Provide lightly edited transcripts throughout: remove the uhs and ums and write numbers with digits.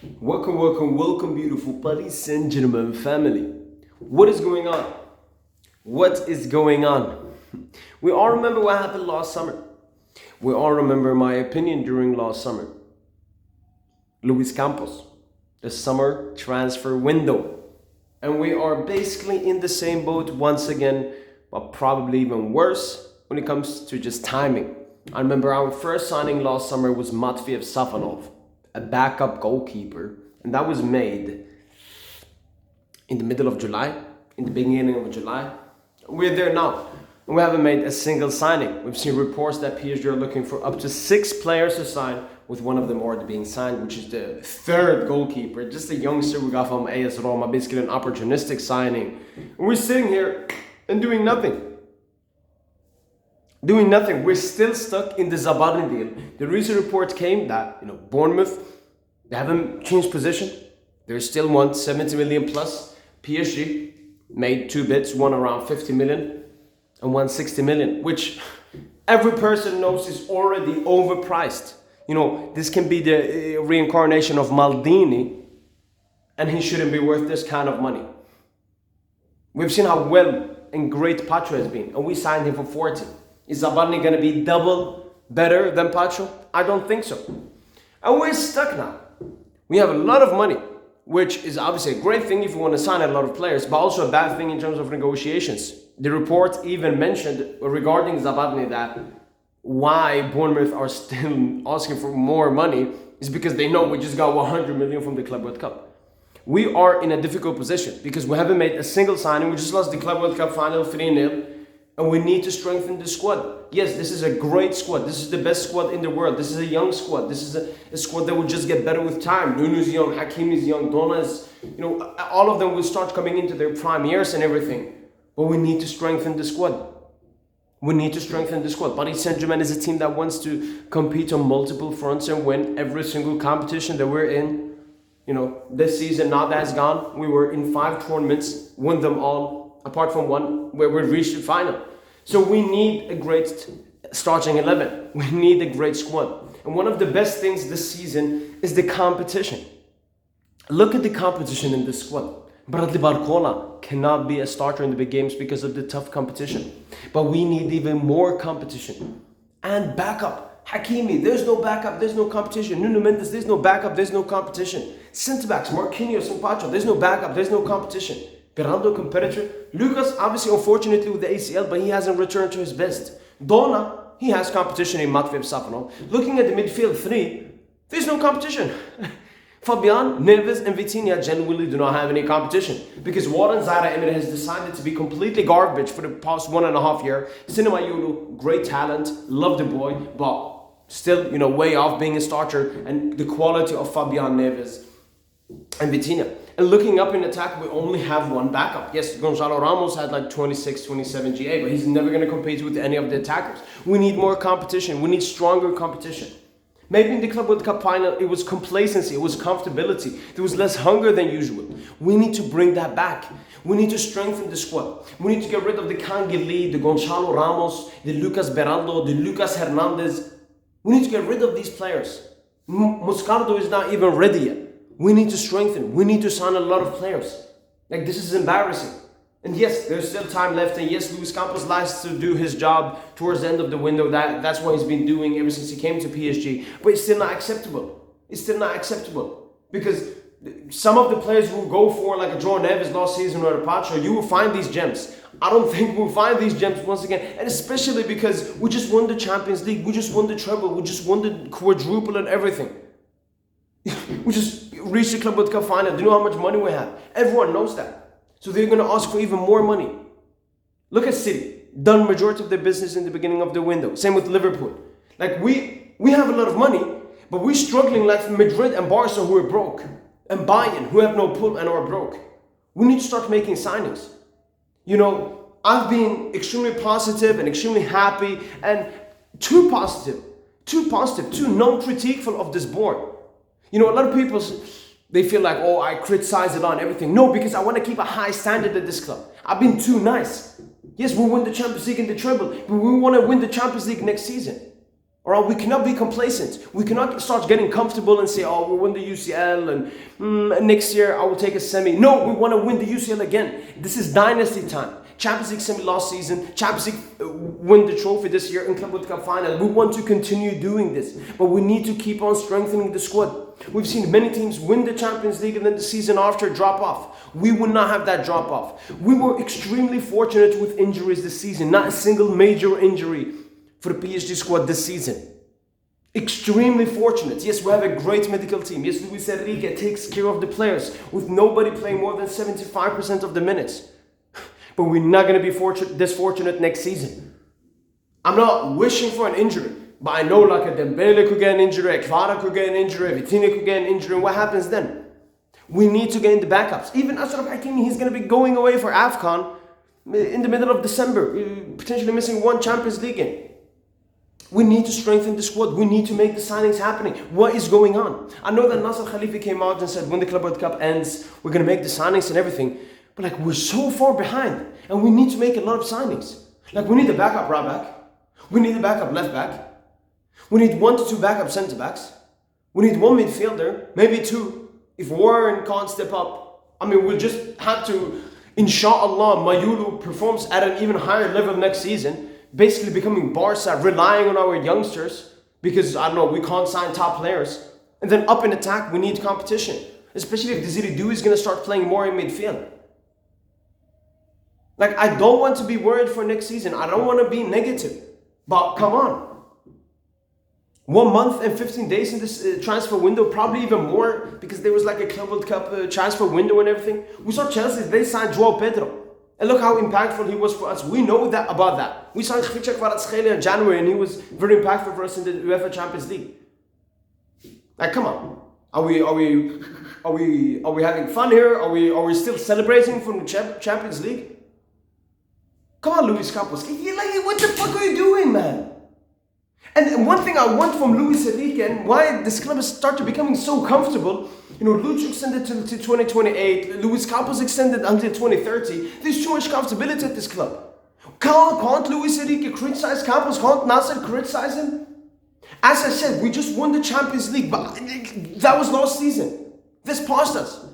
Welcome, beautiful Paris Saint-Germain family. What is going on? What is going on? We all remember what happened last summer. We all remember my opinion during last summer. Luis Campos, the summer transfer window. And we are basically in the same boat once again, but probably even worse when it comes to just timing. I remember our first signing last summer was Wtf a backup goalkeeper, and that was made in the middle of July, in the beginning of July. We're there now, and we haven't made a single signing. We've seen reports that PSG are looking for up to 6 players to sign, with one of them already being signed, which is the third goalkeeper, just a youngster we got from AS Roma, basically an opportunistic signing. And we're sitting here and doing nothing. We're still stuck in the Zabarnyi deal. The recent report came that, Bournemouth, they haven't changed position. They still want 70 million plus. PSG made 2 bids, one around 50 million and one 60 million, which every person knows is already overpriced. This can be the reincarnation of Maldini, and he shouldn't be worth this kind of money. We've seen how well and great Pacho has been, and we signed him for 40. Is Zabarnyi going to be double better than Pacho? I don't think so. And we're stuck now. We have a lot of money, which is obviously a great thing if you want to sign a lot of players, but also a bad thing in terms of negotiations. The report even mentioned regarding Zabarnyi that why Bournemouth are still asking for more money is because they know we just got 100 million from the Club World Cup. We are in a difficult position because we haven't made a single signing. We just lost the Club World Cup final 3-0. And we need to strengthen the squad. Yes, this is a great squad. This is the best squad in the world. This is a young squad. This is a squad that will just get better with time. Nunu's young, Hakimi's young, Dona's, all of them will start coming into their prime years and everything. But we need to strengthen the squad. Paris Saint-Germain is a team that wants to compete on multiple fronts and win every single competition that we're in. This season, now that's gone, we were in 5 tournaments, won them all. Apart from one where we reached the final. So we need a great starting 11. We need a great squad. And one of the best things this season is the competition. Look at the competition in this squad. Bradley Barcola cannot be a starter in the big games because of the tough competition. But we need even more competition. And backup. Hakimi, there's no backup, there's no competition. Nuno Mendes, there's no backup, there's no competition. Centre-backs, Marquinhos and Pacho, there's no backup, there's no competition. Beraldo competitor. Lucas, obviously, unfortunately with the ACL, but he hasn't returned to his best. Dona, he has competition in Wtf. Looking at the midfield 3, there's no competition. Fabian, Neves, and Vitinha genuinely do not have any competition because Warren Zaire Emery has decided to be completely garbage for the past 1.5 years. Cinema Yulu, great talent, love the boy, but still, way off being a starter, and the quality of Fabian, Neves, and Vitinha. And looking up in attack, we only have one backup. Yes, Gonzalo Ramos had like 26, 27 GA, but he's never going to compete with any of the attackers. We need more competition. We need stronger competition. Maybe in the Club World Cup final, it was complacency, it was comfortability. There was less hunger than usual. We need to bring that back. We need to strengthen the squad. We need to get rid of the Kangeli, the Gonzalo Ramos, the Lucas Beraldo, the Lucas Hernandez. We need to get rid of these players. Moscardo is not even ready yet. We need to strengthen. We need to sign a lot of players. This is embarrassing. And yes, there's still time left. And yes, Luis Campos likes to do his job towards the end of the window. That's what he's been doing ever since he came to PSG. But it's still not acceptable. Because some of the players who go for like a Joe Neves last season or a Pacho, you will find these gems. I don't think we'll find these gems once again. And especially because we just won the Champions League. We just won the treble. We just won the quadruple and everything. We just reached the Club World Cup final. Do you know how much money we have? Everyone knows that. So they're going to ask for even more money. Look at City. Done majority of their business in the beginning of the window. Same with Liverpool. We have a lot of money, but we're struggling like Madrid and Barca who are broke. And Bayern who have no pull and are broke. We need to start making signings. I've been extremely positive and extremely happy and too positive, too non-critiqueful of this board. A lot of people, they feel like, I criticize it on everything. No, because I want to keep a high standard at this club. I've been too nice. Yes, we'll win the Champions League and the treble, but we want to win the Champions League next season. All right, we cannot be complacent. We cannot start getting comfortable and say, oh, we won the UCL and next year I will take a semi. No, we want to win the UCL again. This is dynasty time. Champions League semi last season, Champions League win the trophy this year in Club World Cup final. We want to continue doing this, but we need to keep on strengthening the squad. We've seen many teams win the Champions League and then the season after drop off. We will not have that drop off. We were extremely fortunate with injuries this season. Not a single major injury for the PSG squad this season. Extremely fortunate. Yes, we have a great medical team. Yes, Luis Enrique takes care of the players with nobody playing more than 75% of the minutes. But we're not going to be this fortunate next season. I'm not wishing for an injury, but I know like a Dembele could get an injury, a Kvara could get an injury, a Vitinha could get an injury, and what happens then? We need to gain the backups. Even Ashraf Hakimi, he's going to be going away for AFCON in the middle of December, potentially missing one Champions League game. We need to strengthen the squad. We need to make the signings happening. What is going on? I know that Nasser Khalifi came out and said when the Club World Cup ends, we're going to make the signings and everything. But like we're so far behind and we need to make a lot of signings. Like we need a backup right back. We need a backup left back. We need 1 to 2 backup centre backs. We need 1 midfielder, maybe 2. If Warren can't step up, I mean, we'll just have to, inshallah, Mayulu performs at an even higher level next season, basically becoming Barca, relying on our youngsters because, I don't know, we can't sign top players. And then up in attack, we need competition, especially if Desiree Doué is going to start playing more in midfield. Like, I don't want to be worried for next season. I don't want to be negative. But come on. 1 month and 15 days in this transfer window, probably even more, because there was like a Club World Cup transfer window and everything. We saw Chelsea, they signed João Pedro. And look how impactful he was for us. We know that about that. We signed Khvicha Kvaratskhelia in January and he was very impactful for us in the UEFA Champions League. Like, come on. Are we having fun here? Are we still celebrating from the Champions League? Come on, Luis Campos. What the fuck are you doing, man? And one thing I want from Luis Enrique and why this club has started becoming so comfortable, Lucho extended to 2028, Luis Campos extended until 2030. There's too much comfortability at this club. Can't Luis Enrique criticize Campos? Can't Nasser criticize him? As I said, we just won the Champions League, but that was last season. This passed us.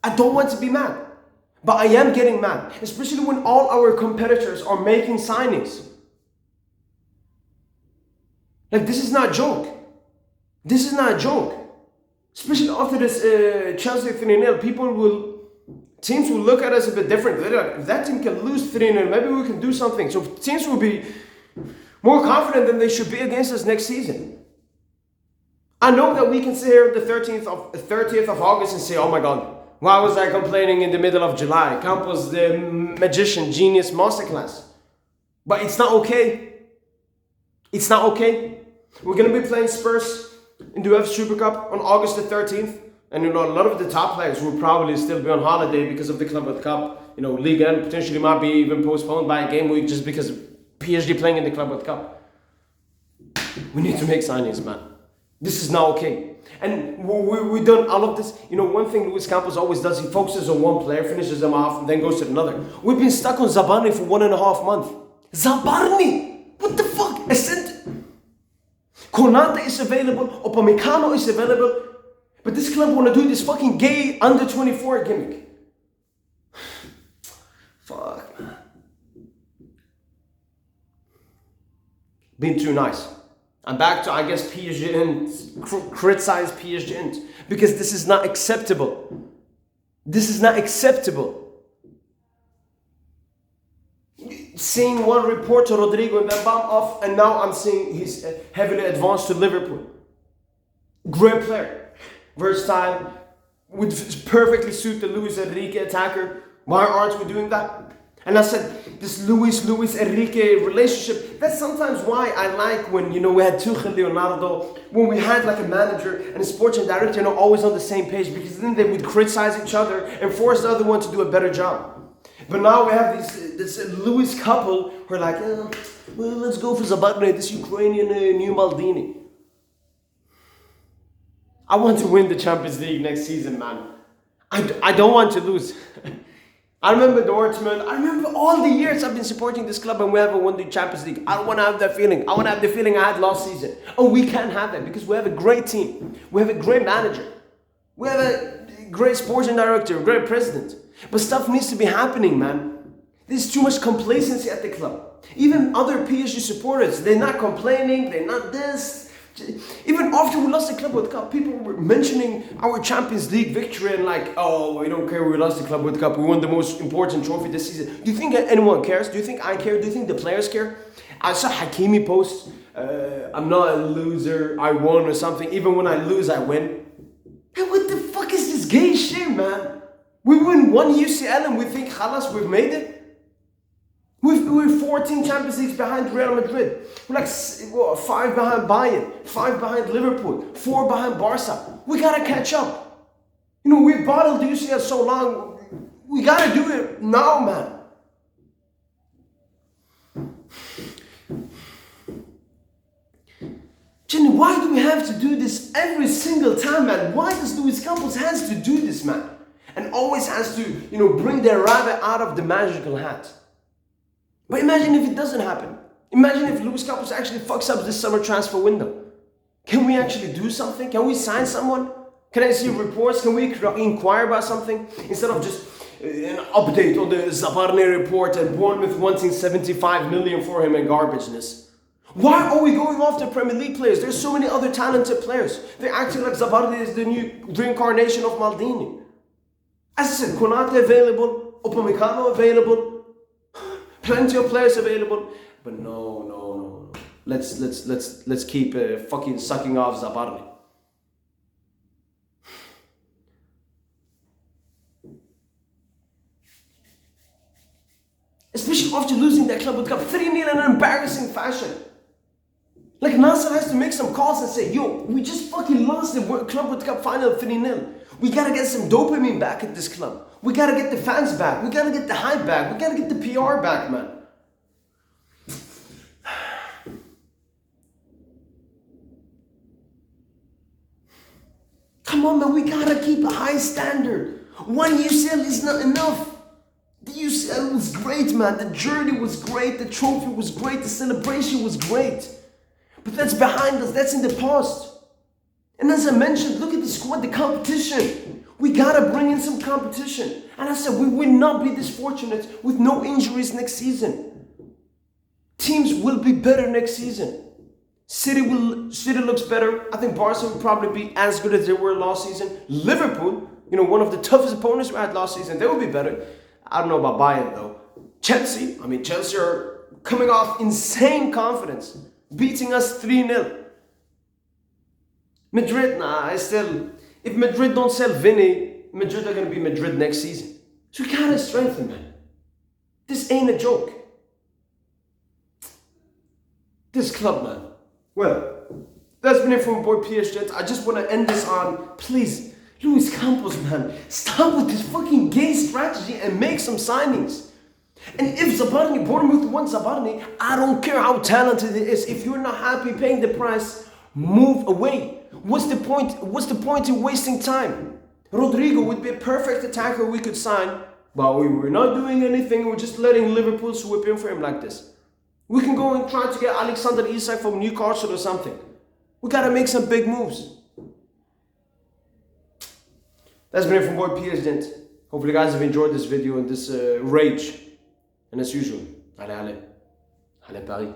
I don't want to be mad. But I am getting mad, especially when all our competitors are making signings. Like, this is not a joke. This is not a joke. Especially after this Chelsea 3-0, teams will look at us a bit different. They're like, if that team can lose 3-0, maybe we can do something. So teams will be more confident than they should be against us next season. I know that we can sit here the 30th of August and say, oh my God, why was I complaining in the middle of July? Campos, the magician, genius, masterclass. But it's not okay. It's not okay. We're going to be playing Spurs in the UEFA Super Cup on August the 13th. And a lot of the top players will probably still be on holiday because of the Club World Cup. League End potentially might be even postponed by a game week just because of PSG playing in the Club World Cup. We need to make signings, man. This is not okay. And we've done all of this. One thing Luis Campos always does, he focuses on one player, finishes them off, and then goes to another. We've been stuck on Zabarnyi for 1.5 months. Zabarnyi! What the fuck? Konate is available, Upamecano is available, but this club want to do this fucking gay under 24 gimmick. Fuck, man. Been too nice. I'm back to, I guess, PSG and criticize PSG and because this is not acceptable. This is not acceptable. Seeing one report to Rodrigo and then bomb off, and now I'm seeing he's heavily advanced to Liverpool. Great player, versatile, would perfectly suit the Luis Enrique attacker. Why aren't we doing that? And I said, this Luis Enrique relationship, that's sometimes why I like when, we had Tuchel, Leonardo, when we had like a manager and a sports director, always on the same page, because then they would criticize each other and force the other one to do a better job. But now we have this Luis couple who are like, well, let's go for Zabarnyi, this Ukrainian new Maldini. I want to win the Champions League next season, man. I don't want to lose. I remember Dortmund. I remember all the years I've been supporting this club and we haven't won the Champions League. I don't want to have that feeling. I want to have the feeling I had last season. Oh, we can't have that because we have a great team. We have a great manager. We have a great sporting director, a great president. But stuff needs to be happening, man. There's too much complacency at the club. Even other PSG supporters, they're not complaining, they're not this. Even after we lost the Club World Cup, people were mentioning our Champions League victory and like, oh, we don't care, we lost the Club World Cup, we won the most important trophy this season. Do you think anyone cares? Do you think I care? Do you think the players care? I saw Hakimi post, I'm not a loser, I won or something. Even when I lose, I win. Hey, what the fuck is this gay shit, man? We win one UCL and we think, khalas, we've made it? We're 14 Champions Leagues behind Real Madrid. We're like 5 behind Bayern, 5 behind Liverpool, 4 behind Barca. We gotta catch up. You know, we bottled the UCL so long. We gotta do it now, man. Jenny, why do we have to do this every single time, man? Why does Luis Campos has to do this, man? And always has to, you know, bring the rabbit out of the magical hat. But imagine if it doesn't happen. Imagine if Luis Campos actually fucks up this summer transfer window. Can we actually do something? Can we sign someone? Can I see reports? Can we inquire about something? Instead of just an update on the Zabarnyi report and Bournemouth wanting 75 million for him and garbageness. Why are we going after Premier League players? There's so many other talented players. They're acting like Zabarnyi is the new reincarnation of Maldini. As I said, Konate available, Upamecano available, plenty of players available, but no. Let's keep fucking sucking off Zabarnyi. Especially after losing that Club World Cup 3-0 in an embarrassing fashion. Like Nasser has to make some calls and say, yo, we just fucking lost the Club World Cup final 3-0. We gotta get some dopamine back at this club. We gotta get the fans back. We gotta get the hype back. We gotta get the PR back, man. Come on, man, we gotta keep a high standard. One UCL is not enough. The UCL was great, man. The journey was great. The trophy was great. The celebration was great. But that's behind us. That's in the past. And as I mentioned, look at the squad, the competition. We gotta bring in some competition. And I said, we will not be this fortunate with no injuries next season. Teams will be better next season. City looks better. I think Barca will probably be as good as they were last season. Liverpool, you know, one of the toughest opponents we had last season, they will be better. I don't know about Bayern though. Chelsea are coming off insane confidence, beating us 3-0. Madrid, if Madrid don't sell Vinny, Madrid are going to be Madrid next season. So we gotta strengthen, man. This ain't a joke. This club, man. Well, that's been it from boy PSG. I just want to end this on, please, Luis Campos, man, stop with this fucking gay strategy and make some signings. And if Zabarnyi, Bournemouth wants Zabarnyi, I don't care how talented it is. If you're not happy paying the price, move away. What's the point in wasting time? Rodrigo would be a perfect attacker we could sign, but we were not doing anything. We're just letting Liverpool swoop in for him like this. We can go and try to get Alexander Isak from Newcastle or something. We gotta make some big moves. That's been it from boy PSG. Hopefully you guys have enjoyed this video and this rage. And as usual, allez Paris.